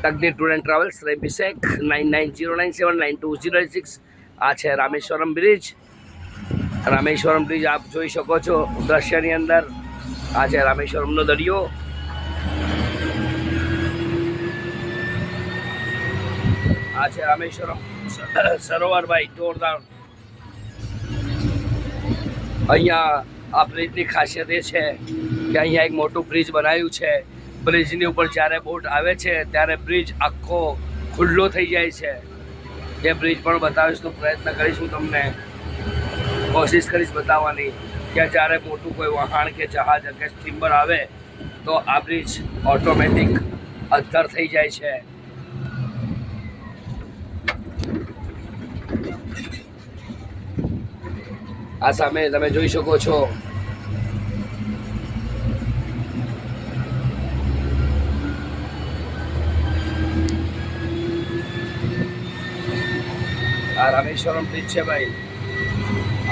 તકદીર tour and travels રેબિસેક 9909792086 આ છે Rameswaram bridge. Rameswaram bridge આપ જોઈ શકો છો દ્રશ્યની અંદર. આ છે રામેશ્વરમનો દરિયો. આ છે રામેશ્વરમ સરોવર ભાઈ, જોરદાર. અહીંયા આ બ્રિજની ખાસિયત એ છે કે અહીંયા એક મોટું બ્રિજ બનાવ્યું છે. બ્રિજની ઉપર જ્યારે બોટ આવે છે ત્યારે બ્રિજ આખો ખુલ્લો થઈ જાય છે. એ બ્રિજ પણ બતાવીશ તો પ્રયત્ન કરીશું, તમને કોશિશ કરીશ બતાવવાની કે જ્યારે મોટું કોઈ વહાણ કે જહાજ કે સ્ટીમર આવે તો આ બ્રિજ ઓટોમેટિક અદ્ધર થઈ જાય છે. આ સામે તમે જોઈ શકો છો આ રામેશ્વરમ બ્રિજ છે ભાઈ.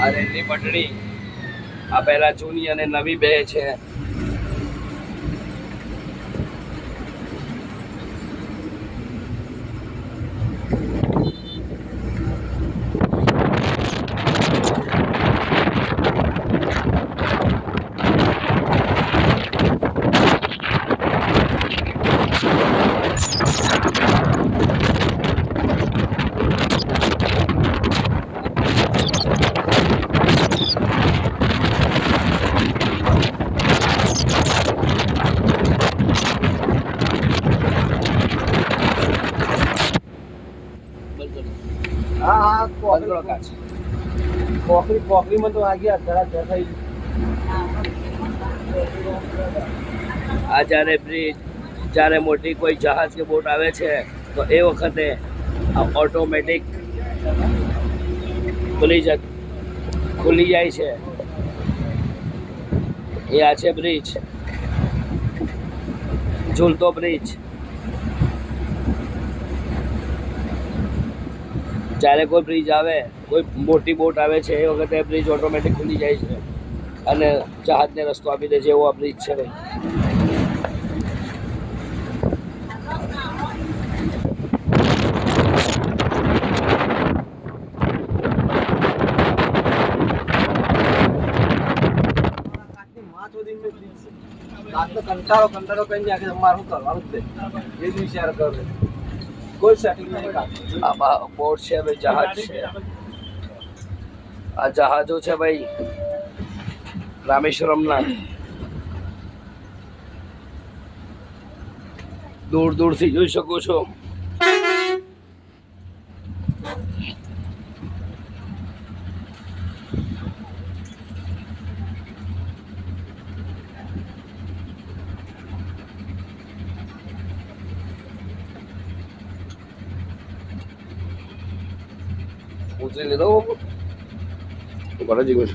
આ રેલની પટડી આ પહેલા જૂની અને નવી બે છે. हाँ पोखरी में तो आ गया जरा ही। આ જ્યારે બ્રિજ જ્યારે મોટી કોઈ જહાજ કે બોટ આવે છે તો એ વખતે ઓટોમેટિક ખુલી જાય છે. એ આ છે બ્રિજ, ઝૂલતો બ્રિજ. જ્યારે કોઈ બ્રિજ આવે, કોઈ મોટી બોટ આવે છે એ વખતે બ્રિજ ઓટોમેટિક ખુલી જાય છે અને જહાજને રસ્તો આપી દે છે. એવો આ બ્રિજ છે ભાઈ. કંટાળો કરીને આખી અમારું કરવાનું જ એ જ વિચાર કરો. કોઈ સેટિંગ નહીં. આ બોટ છે ભાઈ, જહાજ છે. આ જહાજો છે ભાઈ રામેશ્વરમના. દૂર દૂરથી જોઈ શકો છો. ઉતરી લીધો બરાજી ગયો.